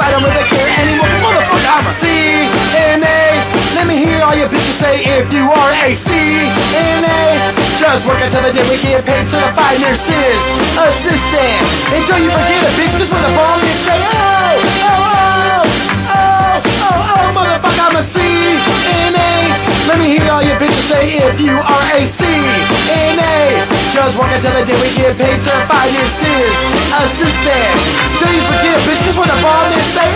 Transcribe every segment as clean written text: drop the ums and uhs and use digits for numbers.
I don't really care anymore, cause motherfucker, I'm a CNA. Let me hear all you bitches say if you are a CNA. Just work until the day we get paid, certified nurses, assistant. Until you forget a bitch, cause when the bomb is say, motherfucker, I'm a CNA. Let me hear all you bitches say if you are a CNA. Just work until the day we get paid, certified nurses, assistant. Till you forget a bitch, cause when the bomb is say,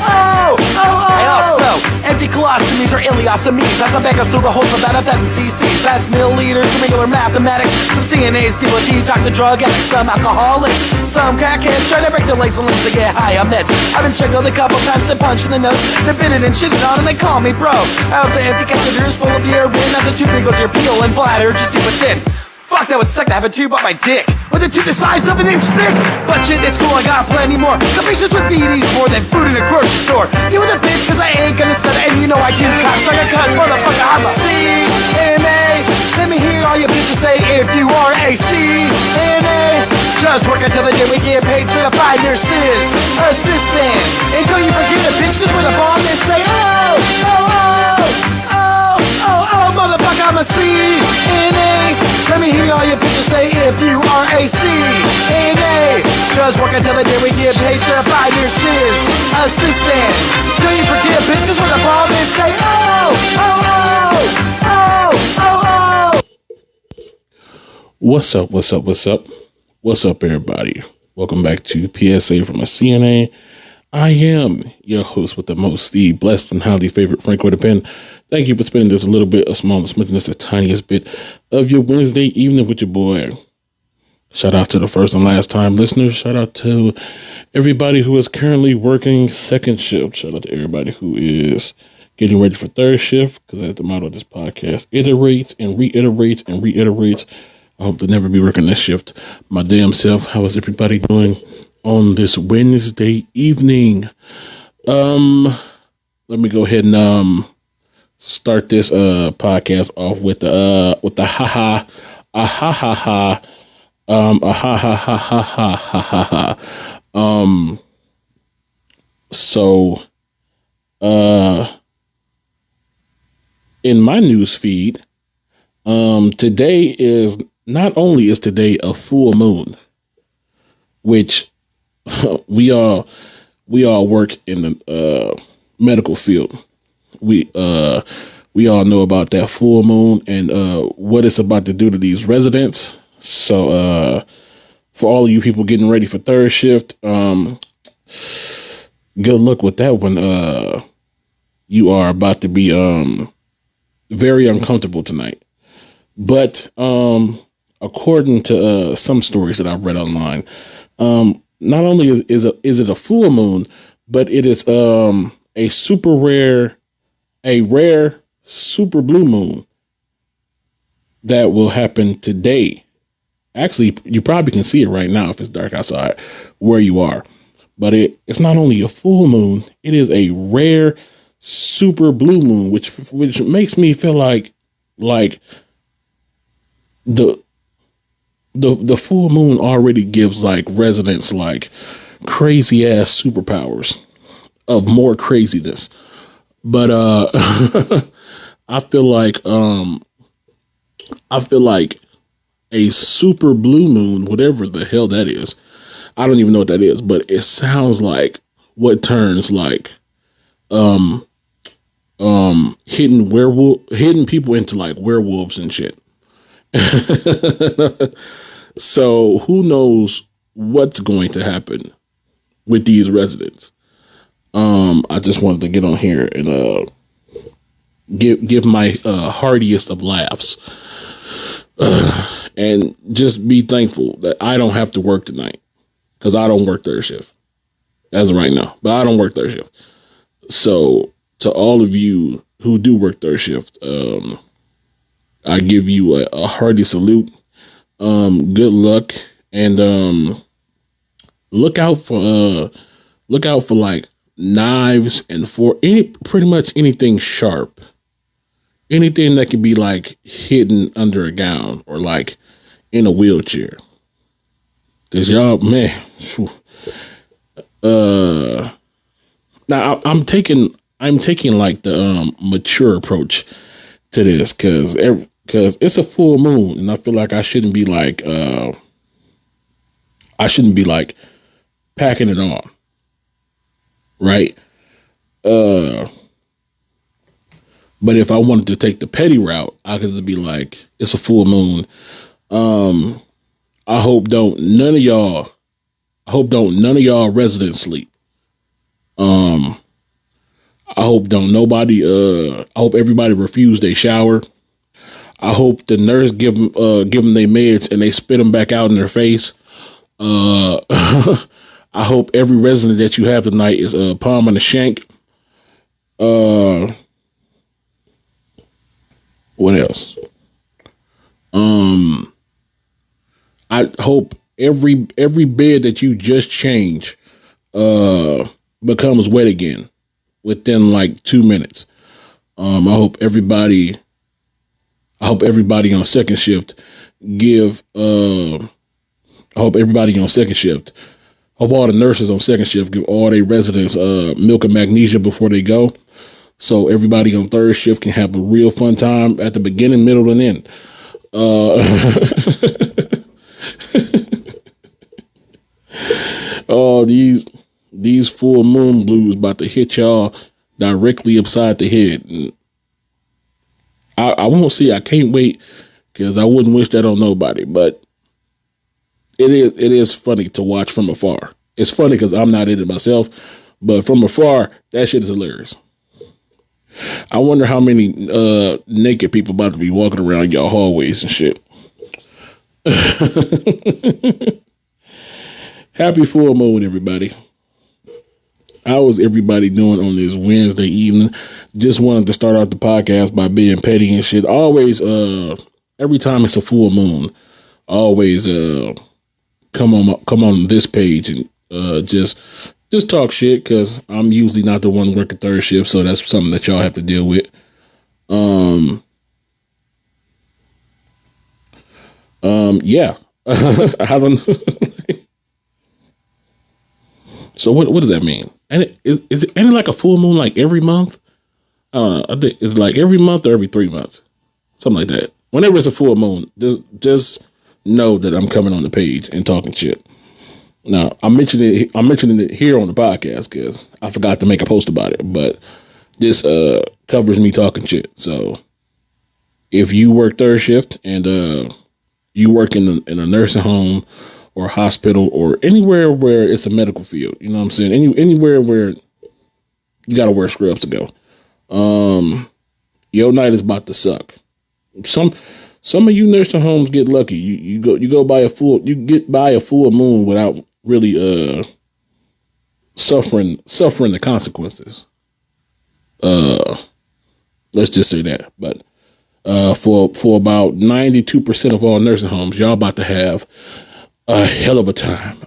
Hey, also, empty colostomies are ileostomies. As I beg us through the holes of that 1,000 cc's. That's milliliters, some regular mathematics. Some CNAs deal with detox and drug addicts. Some alcoholics, some crackheads try to break their legs and limbs to get high on meds. I've been strangled a couple times and punched in the nose. They're bitten and shitted on and they call me bro. I also empty catheters full of urine. As a tube goes your peel and bladder just stupid thin. Fuck, that would suck to have a tube up my dick with a tube the size of an inch thick. But shit, it's cool, I got plenty more. Some patients with BD's more than food in a grocery store. You with a bitch, cause I ain't gonna stutter. And you know I do cocksucker, cause motherfucker, I'm a CNA. Let me hear all you bitches say if you are a CNA. Just work until the day we get paid, certified nurses, assistant. Until you forget a bitch, cause we're the bomb and say, motherfucker, I'm a CNA. Let me hear all you bitches say if you are a CNA. Just work until the day we get paid, certified nurses, assistant. Till you forget a bitch, cause we're the bomb and say, What's up, what's up, what's up? What's up, everybody? Welcome back to PSA from a CNA. I am your host with the most, the blessed and highly favorite Franko the Pen. Thank you for spending this a little bit, a small, just the tiniest bit of your Wednesday evening with your boy. Shout out to the first and last time listeners. Shout out to everybody who is currently working second shift. Shout out to everybody who is getting ready for third shift, because that's the motto of this podcast. Iterates and reiterates and reiterates. I hope to never be working this shift my damn self. How is everybody doing on this Wednesday evening? Let me go ahead and start this podcast off with the ha ha ha. So in my news feed, today is not only is today a full moon, which we all work in the medical field. We all know about that full moon and what it's about to do to these residents. So for all of you people getting ready for third shift, good luck with that one. You are about to be very uncomfortable tonight. But according to some stories that I've read online, not only is it a full moon, but it is a rare super blue moon that will happen today. Actually, you probably can see it right now if it's dark outside where you are. But it's not only a full moon, it is a rare super blue moon, which makes me feel like the full moon already gives like residents like crazy ass superpowers of more craziness. But I feel like a super blue moon, whatever the hell that is, I don't even know what that is, but it sounds like what turns like hidden people into like werewolves and shit. So who knows what's going to happen with these residents. I just wanted to get on here and give my heartiest of laughs and just be thankful that I don't have to work tonight, because I don't work third shift as of right now, but I don't work third shift. So to all of you who do work third shift, I give you a hearty salute. Good luck, and look out for like knives and pretty much anything sharp, anything that could be like hidden under a gown or like in a wheelchair. Cause y'all, man, Now I'm taking like the mature approach to this because it's a full moon, and I feel like I shouldn't be like packing it on, right? But if I wanted to take the petty route, I could just be like, it's a full moon. I hope none of y'all residents sleep. I hope everybody refuse their shower. I hope the nurse give them their meds and they spit them back out in their face. I hope every resident that you have tonight is palm on the shank. What else? I hope every bed that you just changed becomes wet again within like 2 minutes. I hope everybody on second shift hope all the nurses on second shift give all their residents milk and magnesia before they go. So everybody on third shift can have a real fun time at the beginning, middle, and end. Oh, these full moon blues about to hit y'all directly upside the head. And I won't see. I can't wait because I wouldn't wish that on nobody. But it is funny to watch from afar. It's funny because I'm not in it myself, but from afar, that shit is hilarious. I wonder how many naked people about to be walking around y'all hallways and shit. Happy full moon, everybody. How is everybody doing on this Wednesday evening? Just wanted to start out the podcast by being petty and shit. Always, every time it's a full moon, always come on this page and just talk shit because I'm usually not the one working third shift, so that's something that y'all have to deal with. Yeah. I don't know. So what does that mean? And is it like a full moon like every month? I don't know. I think it's like every month or every 3 months, something like that. Whenever it's a full moon, just know that I'm coming on the page and talking shit. Now I'm mentioning it here on the podcast because I forgot to make a post about it, but this covers me talking shit. So if you work third shift and you work in a nursing home or hospital or anywhere where it's a medical field, you know what I'm saying? Anywhere where you gotta wear scrubs to go. Your night is about to suck. Some of you nursing homes get lucky. You get by a full moon without really suffering the consequences. Let's just say that. But for about 92% of all nursing homes, y'all about to have a hell of a time.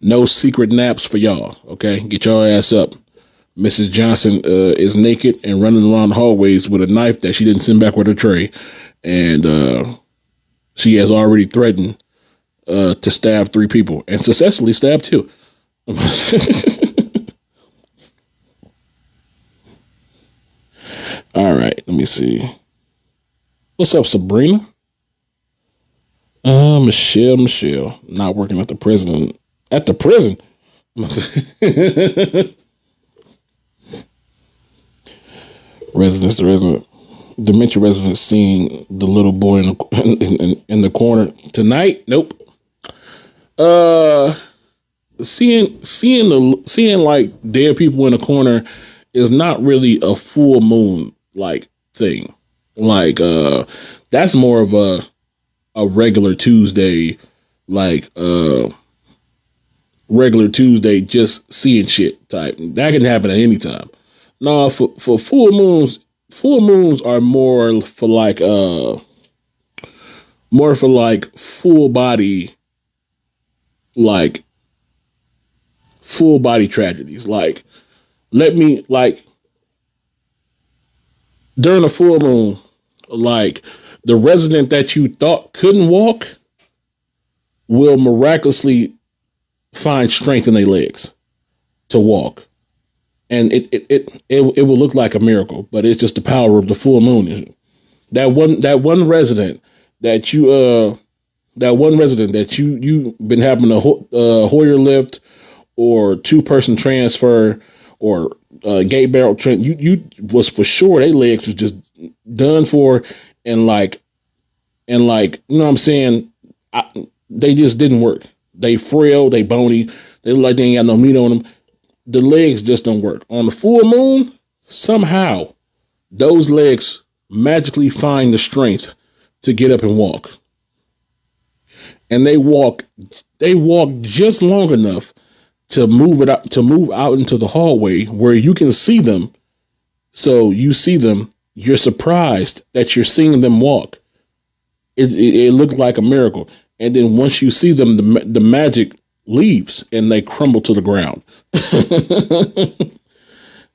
No secret naps for y'all. Okay, get your ass up. Mrs. Johnson is naked and running around the hallways with a knife that she didn't send back with her tray, and she has already threatened to stab 3 people and successfully stabbed 2. All right, let me see. What's up, Sabrina? Michelle, not working at the prison. At the prison? Dementia residents seeing the little boy in the corner tonight. Nope. Seeing like dead people in the corner is not really a full moon like thing. Like that's more of a regular Tuesday, like regular Tuesday just seeing shit type. That can happen at any time. No, for full moons are more for like full body tragedies. Like during a full moon, like the resident that you thought couldn't walk will miraculously find strength in their legs. to walk. And it will look like a miracle, but it's just the power of the full moon. That one resident that you been having a Hoyer lift or 2-person transfer or gate barrel trend, you was for sure they legs was just done for, and like you know what I'm saying, they just didn't work. They frail, they bony, they look like they ain't got no meat on them. The legs just don't work. On the full moon, somehow those legs magically find the strength to get up and walk. And they walk just long enough to move out into the hallway where you can see them. So you see them, you're surprised that you're seeing them walk. It looked like a miracle. And then once you see them, the magic leaves and they crumble to the ground.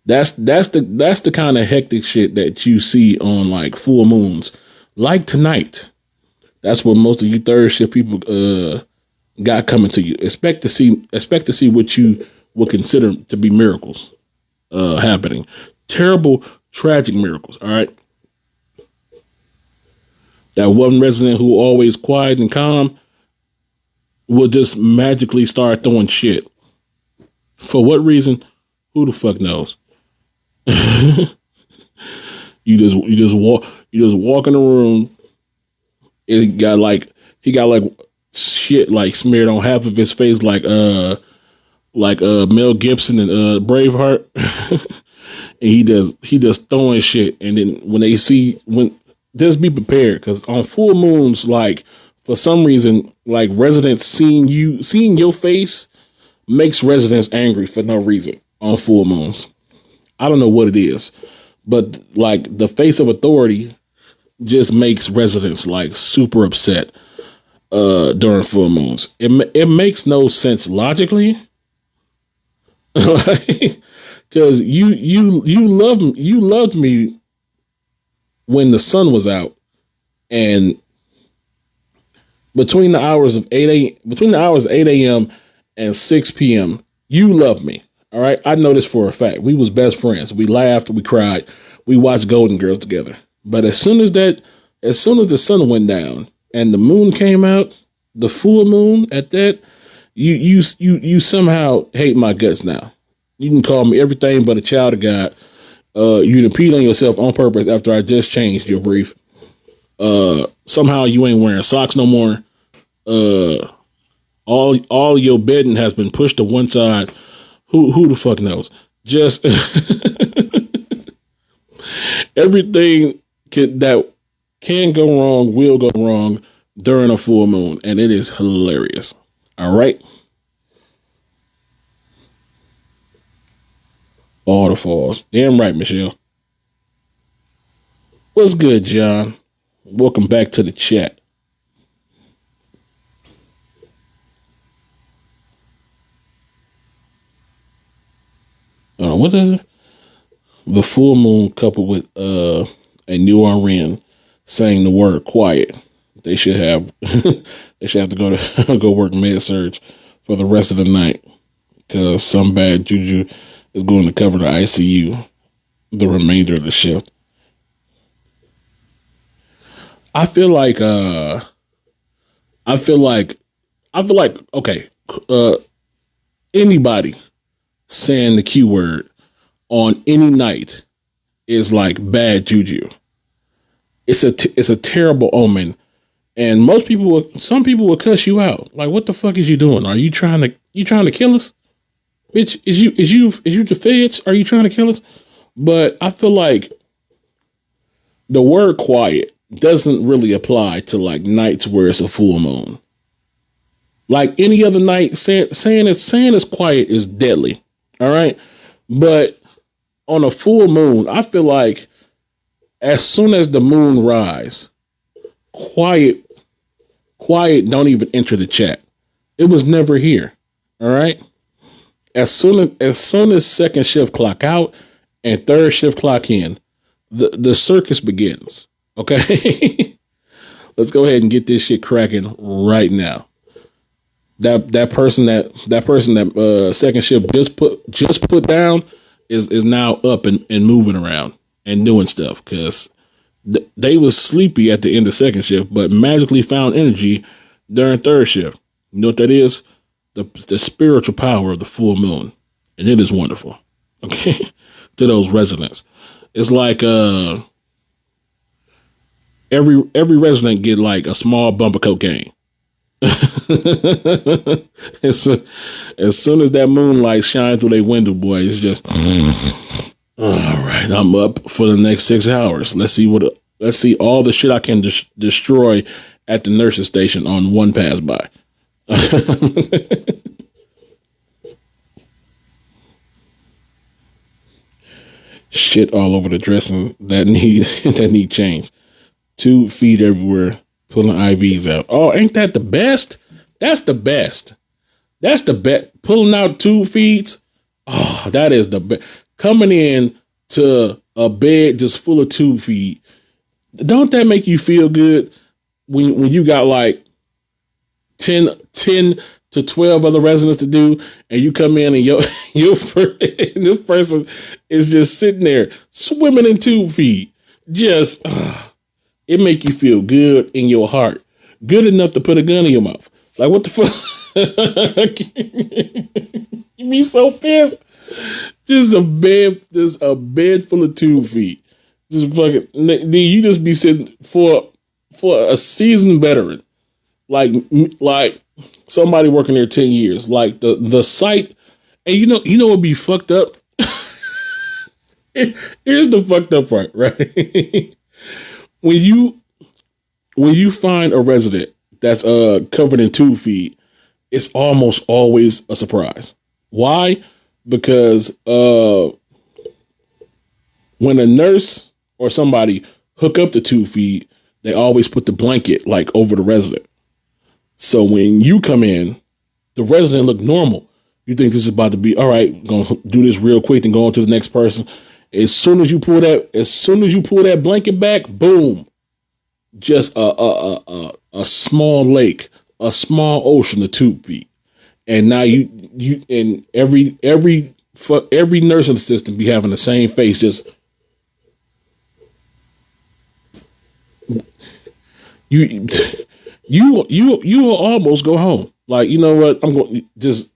That's the kind of hectic shit that you see on like full moons, like tonight. That's what most of you third shift people got coming to you. Expect to see what you would consider to be miracles happening. Terrible, tragic miracles. All right. That one resident who always quiet and calm will just magically start throwing shit. For what reason? Who the fuck knows? You just walk in the room. He got like shit like smeared on half of his face, like Mel Gibson and Braveheart. And he just throwing shit. And then just be prepared, because on full moons, like for some reason, like residents seeing your face makes residents angry for no reason on full moons. I don't know what it is, but like the face of authority just makes residents like super upset during full moons. It makes no sense logically, because you loved me when the sun was out, and between the hours of 8 a.m. and 6 p.m. you loved me. All right, I know this for a fact. We was best friends. We laughed, we cried, we watched Golden Girls together. But as soon as the sun went down and the moon came out, the full moon at that, you somehow hate my guts now. You can call me everything but a child of God. You done peed on yourself on purpose after I just changed your brief. Somehow you ain't wearing socks no more. All your bedding has been pushed to one side. Who the fuck knows? Just everything that can go wrong will go wrong during a full moon, and it is hilarious. All right. All the falls. Damn right, Michelle. What's good, John? Welcome back to the chat. What is it? The full moon coupled with a new RN saying the word quiet. They should have to go work med surge for the rest of the night, because some bad juju is going to cover the ICU the remainder of the shift. I feel like okay, anybody saying the Q word on any night is like bad juju. It's a terrible omen, and some people will cuss you out. Like, what the fuck is you doing? Are you trying to kill us? Bitch, is you the feds? Are you trying to kill us? But I feel like the word quiet doesn't really apply to like nights where it's a full moon. Like any other night, saying it's quiet is deadly. All right. But on a full moon, I feel like as soon as the moon rise, quiet don't even enter the chat. It was never here. All right. As soon as second shift clock out and third shift clock in, the circus begins. Okay. Let's go ahead and get this shit cracking right now. that second shift just put down is now up and moving around and doing stuff because they was sleepy at the end of second shift, but magically found energy during third shift. You know what that is? The spiritual power of the full moon, and it is wonderful. Okay, to those residents, it's like every resident get like a small bump of cocaine. as soon as that moonlight shines through their window, boy, it's just all right. I'm up for the next 6 hours. Let's see all the shit I can destroy at the nurse's station on one pass by. Shit all over the dressing that need change. 2 feet everywhere, pulling IVs out. Oh, ain't that the best? That's the best. That's the best. Pulling out 2 feeds. Oh, that is the best. Coming in to a bed just full of 2 feet. Don't that make you feel good when you got like 10 to 12 other residents to do, and you come in and this person is just sitting there swimming in 2 feet. Just it make you feel good in your heart, good enough to put a gun in your mouth. Like what the fuck? You be so pissed. Just a bed full of 2 feet. Just fucking, you just be sitting for a seasoned veteran, like somebody working there 10 years. Like the sight, and you know what'd be fucked up. Here's the fucked up part, right? When you find a resident that's covered in 2 feet, it's almost always a surprise. Why? Because when a nurse or somebody hook up the 2 feet, they always put the blanket like over the resident. So when you come in, the resident look normal. You think this is about to be all right. Gonna do this real quick and go on to the next person. As soon as you pull that blanket back, boom, just a small lake, a small ocean of 2 feet, and now you and every nurse in the system be having the same face. Just you will almost go home. Like, you know what? I'm going to just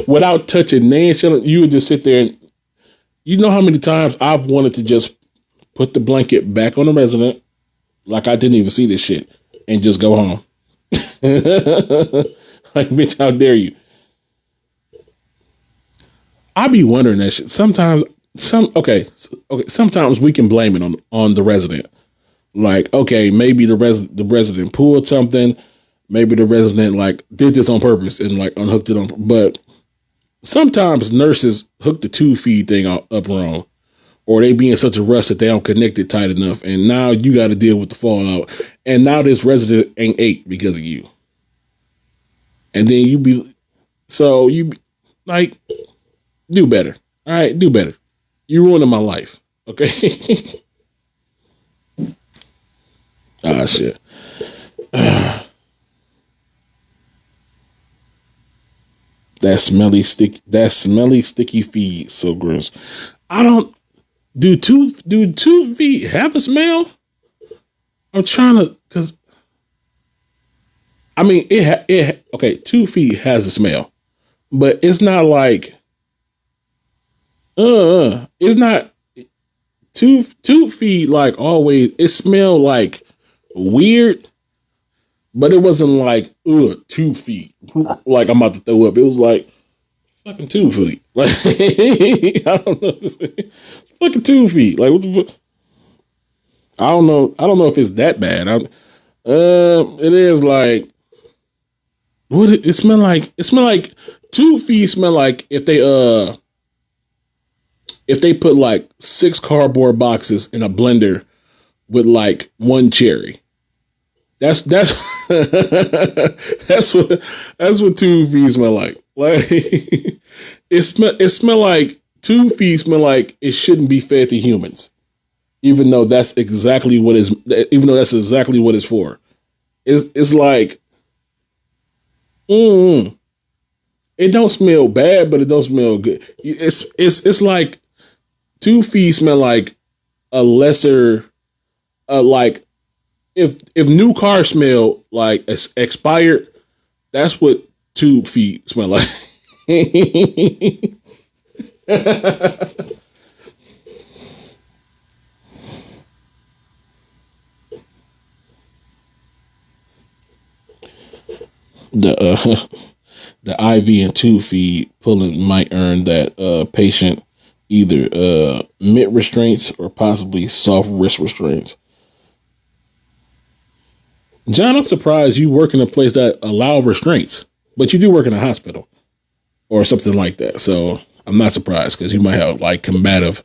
without touching Nancy. You would just sit there and you know how many times I've wanted to just put the blanket back on the resident, like I didn't even see this shit, and just go home. Like, bitch, how dare you? I be wondering that shit. Sometimes sometimes we can blame it on the resident. Like, okay, maybe the resident pulled something. Maybe the resident like did this on purpose and like unhooked it on. But sometimes nurses hook the 2 feet thing up wrong, or they be in such a rush that they don't connect it tight enough, and now you got to deal with the fallout. And now this resident ain't ate because of you. And then you be like, do better. All right, do better. You ruining my life. Okay. Ah, shit. That smelly sticky feed, so gross. I don't do 2 feet have a smell? I'm trying to, cause I mean okay, 2 feet has a smell, but it's not like it's not 2 feet like always. It smelled like weird, but it wasn't like 2 feet like I'm about to throw up. It was like fucking 2 feet. Like I don't know, fucking 2 feet. Like what the fuck? I don't know if it's that bad. It is like what it smell like. It smell like 2 feet. Smell like if they put like 6 cardboard boxes in a blender with like 1 cherry. That's that's what 2 feet smell like. Like it smell like 2 feet smell like it shouldn't be fed to humans, even though that's exactly what it's for. It's like Mm. It don't smell bad, but it don't smell good. It's like 2 feet smell like a lesser, like if new car smell like expired, that's what 2 feet smell like. the the IV and 2 feet pulling might earn that patient either mid restraints or possibly soft wrist restraints. John, I'm surprised you work in a place that allow restraints, but you do work in a hospital or something like that. So I'm not surprised because you might have like combative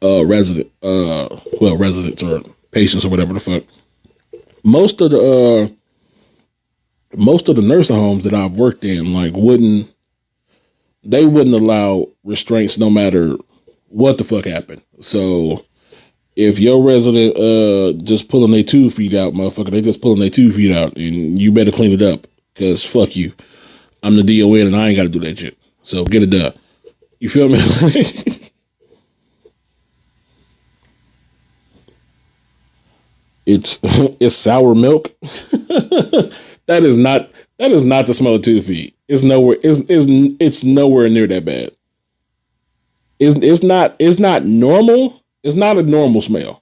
residents or patients or whatever the fuck. Most of the nursing homes that I've worked in wouldn't allow restraints no matter what the fuck happened. So if your resident just pulling their 2 feet out, motherfucker, they just pulling their 2 feet out, and you better clean it up because fuck you. I'm the DON and I ain't got to do that shit. So get it done. You feel me? It's sour milk. That is not the smell of 2 feet. It's nowhere near that bad. It's not normal. It's not a normal smell.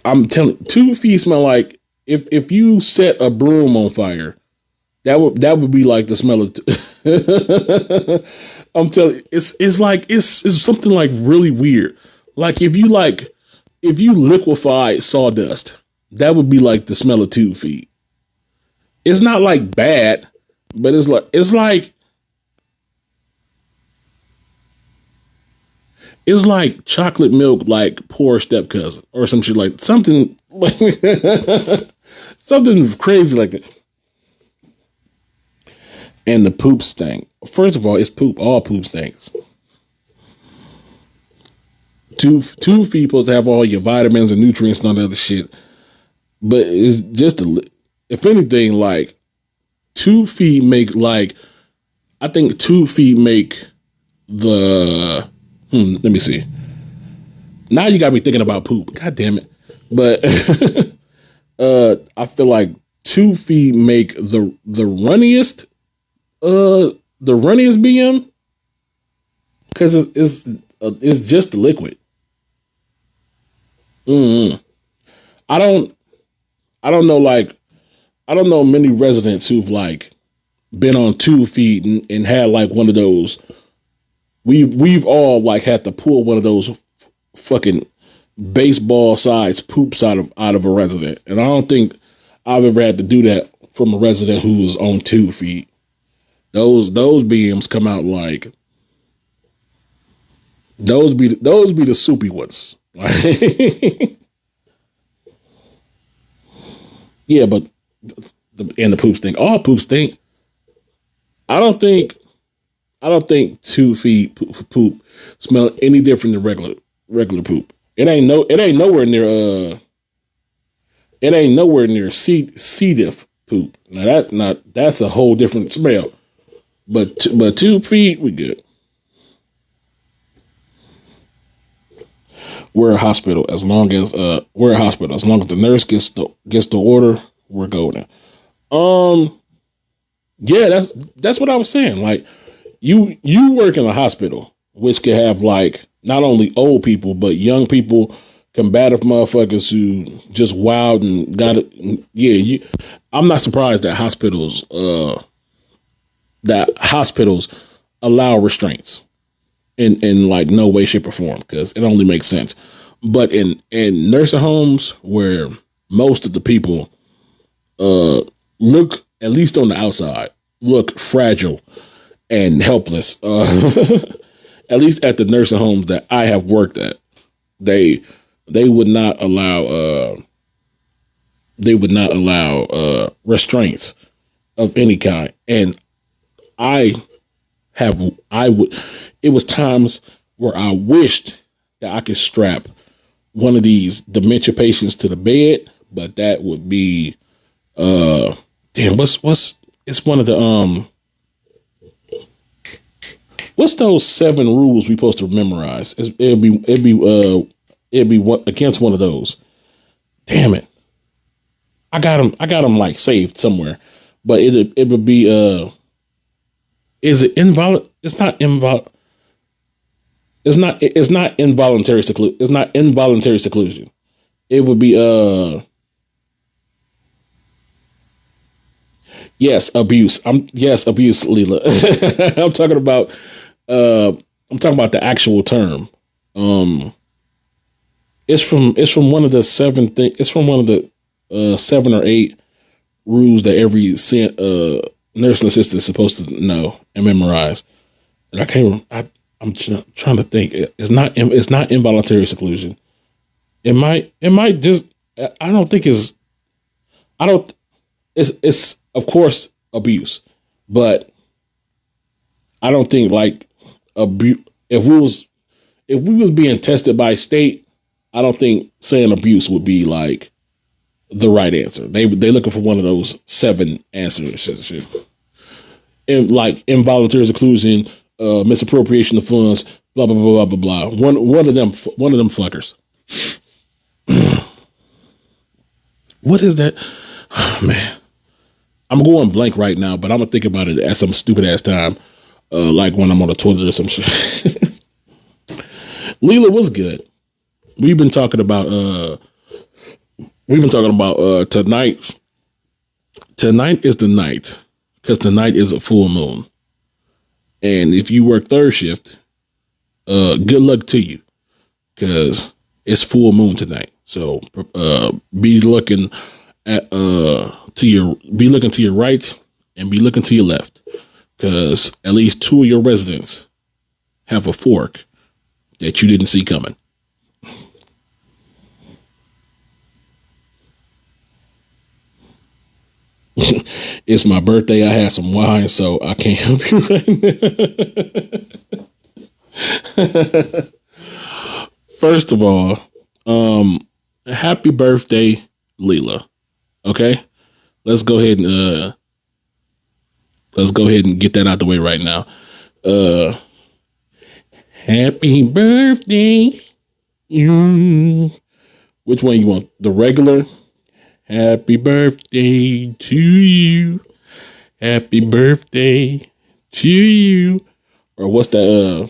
I'm telling you, 2 feet smell like if you set a broom on fire, that would be like the smell of I'm telling you, it's something like really weird. Like if you liquefy sawdust, that would be like the smell of 2 feet. It's not like bad, but it's like chocolate milk, like poor step cousin or some shit, like something like something crazy like that. And the poop stink. First of all, it's poop. All poop stinks. 2 feet supposed to have all your vitamins and nutrients and all that other shit. But it's just if anything, like 2 feet make I think 2 feet make the let me see. Now you got me thinking about poop. God damn it. But I feel like 2 feet make the runniest BM because it's just the liquid. I don't know I don't know many residents who've been on 2 feet and had one of those. We've all had to pull one of those fucking baseball sized poops out of a resident, and I don't think I've ever had to do that from a resident who was on 2 feet. Those BMs come out those be the soupy ones. Yeah, but the poop stink. All poop stink. I don't think 2 feet poop smell any different than regular poop. It ain't nowhere near C diff poop. Now that's a whole different smell. But 2 feet, we good. We're a hospital. As long as the nurse gets the order, we're golden. Yeah, that's what I was saying. You work in a hospital, which could have not only old people but young people, combative motherfuckers who just wild and got it. Yeah, I'm not surprised that hospitals allow restraints in no way, shape, or form, because it only makes sense. But in nursing homes where most of the people look, at least on the outside, look fragile and helpless, at least at the nursing homes that I have worked at, they would not allow restraints of any kind. And it was times where I wished that I could strap one of these dementia patients to the bed, but that would be damn, what's it's one of the what's those 7 rules we supposed to memorize? It'd be what against one of those. Damn it. I got them like saved somewhere. But it would be is it involuntary? It's not involuntary seclusion. It's not involuntary seclusion. It would be yes, abuse. Abuse, Leela. I'm talking about the actual term. It's from one of the 7 things. It's from one of the 7 or 8 rules that every nursing assistant is supposed to know and memorize. And I can't. I'm trying to think. It's not involuntary seclusion. It might just. I don't think it's. I don't. It's of course abuse, but I don't think like abuse. If we was being tested by state, I don't think saying abuse would be like the right answer. They looking for one of those 7 answers. And like involuntary seclusion, misappropriation of funds, blah blah blah blah blah blah. One of them fuckers. What is that? Oh, man, I'm going blank right now, but I'm gonna think about it at some stupid ass time, like when I'm on the toilet or some shit. Leela was good. We've been talking about tonight. Tonight is the night because tonight is a full moon, and if you work third shift, good luck to you because it's full moon tonight. So be looking to your right and be looking to your left because at least 2 of your residents have a fork that you didn't see coming. It's my birthday. I had some wine, so I can't help you right now. First of all, happy birthday, Leela. Okay, let's go ahead and get that out the way right now. Happy birthday. Which one you want? The regular? Happy birthday to you. Happy birthday to you. Or what's the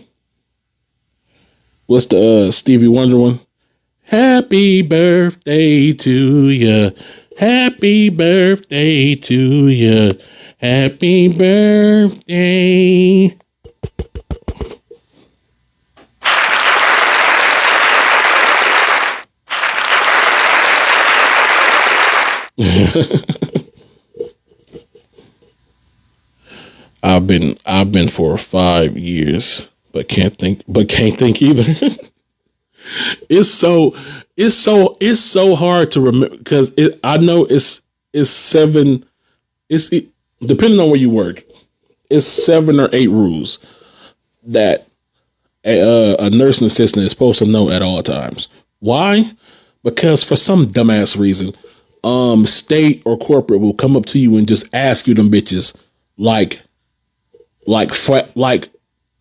Stevie Wonder one? Happy birthday to you. Happy birthday to you. Happy birthday. I've been for 5 years, but can't think either. It's so hard to remember because I know it's 7. Depending on where you work, it's 7 or 8 rules that a nursing assistant is supposed to know at all times. Why? Because for some dumbass reason, state or corporate will come up to you and just ask you them bitches like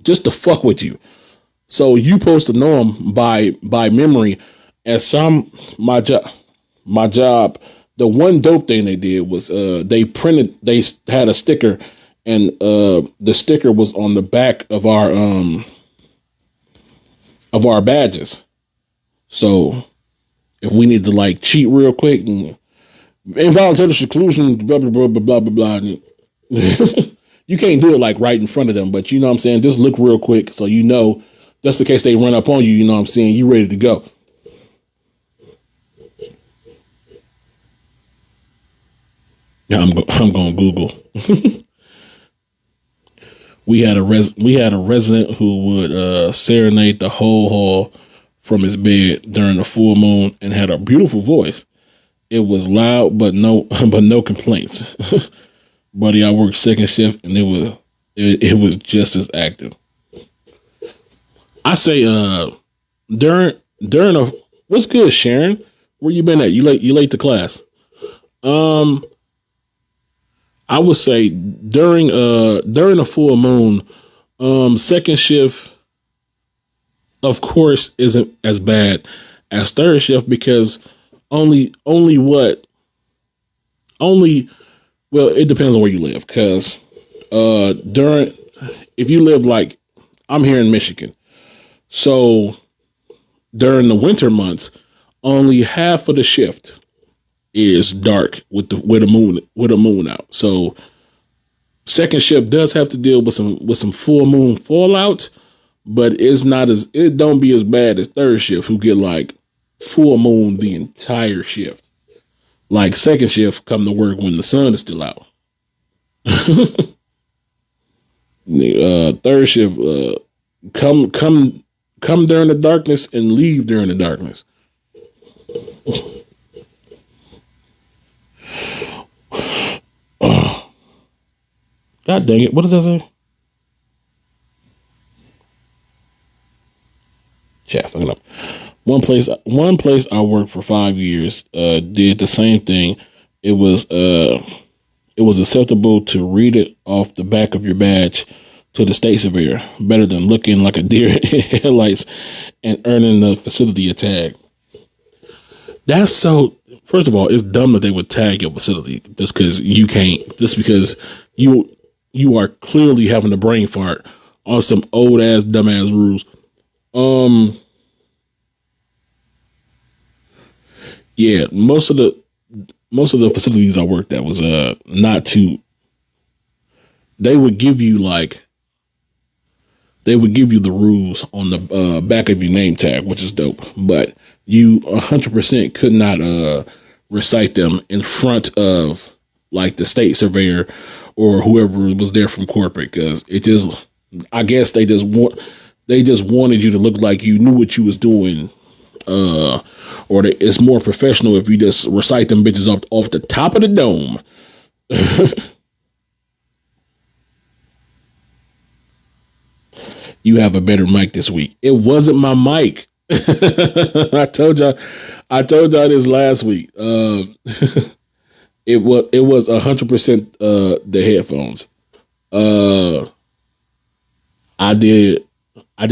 just to fuck with you. So you supposed to know them by memory. And my job, the one dope thing they did was they had a sticker, and the sticker was on the back of our badges. So if we need to like cheat real quick and involuntary seclusion, blah blah blah blah blah blah. You can't do it like right in front of them, but you know what I'm saying? Just look real quick so you know, just in case they run up on you, you know what I'm saying? You ready to go. I'm going to Google. We had a resident who would serenade the whole hall from his bed during the full moon and had a beautiful voice. It was loud, but no complaints. Buddy, I worked second shift, and it was just as active. I say, during what's good, Sharon? Where you been at? You late to class? I I would say during a full moon, second shift, of course, isn't as bad as third shift because well, it depends on where you live. Because if you live like I'm here in Michigan, so during the winter months, only half of the shift is dark with a moon out. So second shift does have to deal with some full moon fallout, but it don't be as bad as third shift who get like full moon the entire shift. Like second shift come to work when the sun is still out. Third shift come during the darkness and leave during the darkness. God dang it! What does that say? Chat fucking up. One place I worked for 5 years did the same thing. It was acceptable to read it off the back of your badge to the state surveyor, better than looking like a deer in headlights and earning the facility a tag. That's so. First of all, it's dumb that they would tag your facility just because you can't. Just because you are clearly having a brain fart on some old ass dumbass rules. Yeah, most of the facilities I worked at was not too. They would give you the rules on the back of your name tag, which is dope. But you 100% could not recite them in front of like the state surveyor or whoever was there from corporate, because I guess they just wanted you to look like you knew what you was doing. Or it's more professional if you just recite them bitches off the top of the dome. You have a better mic this week. It wasn't my mic. I told y'all this last week. It was 100% the headphones. I did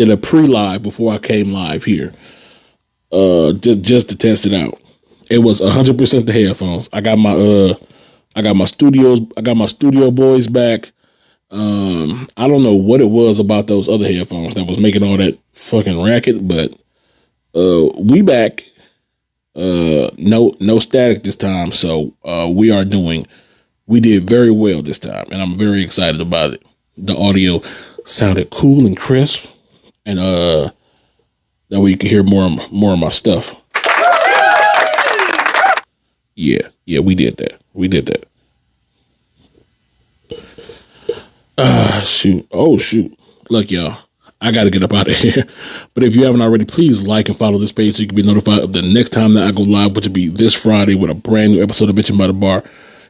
a pre-live before I came live here. Just to test it out. It was 100% the headphones. I got my studio boys back. I don't know what it was about those other headphones that was making all that fucking racket, but we back. No static this time, so we did very well this time, and I'm very excited about it. The audio sounded cool and crisp, and that way you can hear more of my stuff. Yeah, we did that. Shoot. Look, y'all, I got to get up out of here. But if you haven't already, please like and follow this page so you can be notified of the next time that I go live, which will be this Friday with a brand new episode of Bitchin' by the Bar.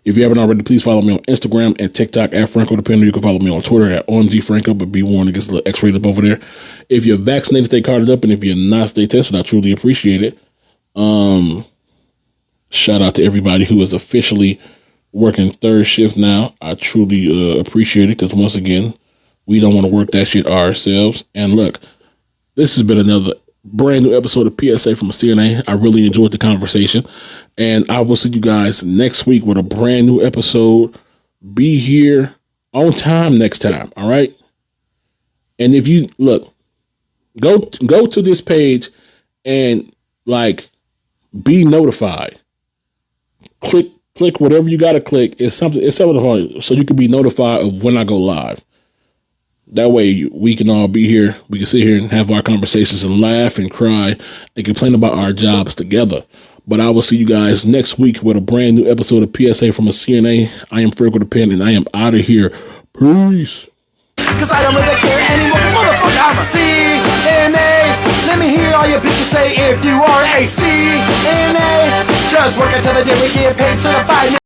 If you haven't already, please follow me on Instagram and TikTok at Franko the Pender. You can follow me on Twitter at OMGFranko, but be warned, it gets a little X-rated up over there. If you're vaccinated, stay carded up, and if you're not, stay tested. I truly appreciate it. Shout out to everybody who is officially working third shift now. I truly appreciate it, because once again, we don't want to work that shit ourselves. And look, this has been another brand new episode of PSA from a CNA. I really enjoyed the conversation, and I will see you guys next week with a brand new episode. Be here on time next time. All right. And if you look, go to this page and be notified. Click whatever you got to click. It's something hard, so you can be notified of when I go live. That way we can all be here. We can sit here and have our conversations and laugh and cry and complain about our jobs together. But I will see you guys next week with a brand new episode of PSA from a CNA. I am Franko the Pen, and I am out of here. Peace. Cause I don't really care anymore, cause motherfucker, I'm a CNA. Let me hear all your bitches say if you are a CNA. Just work until the day we get paid certified.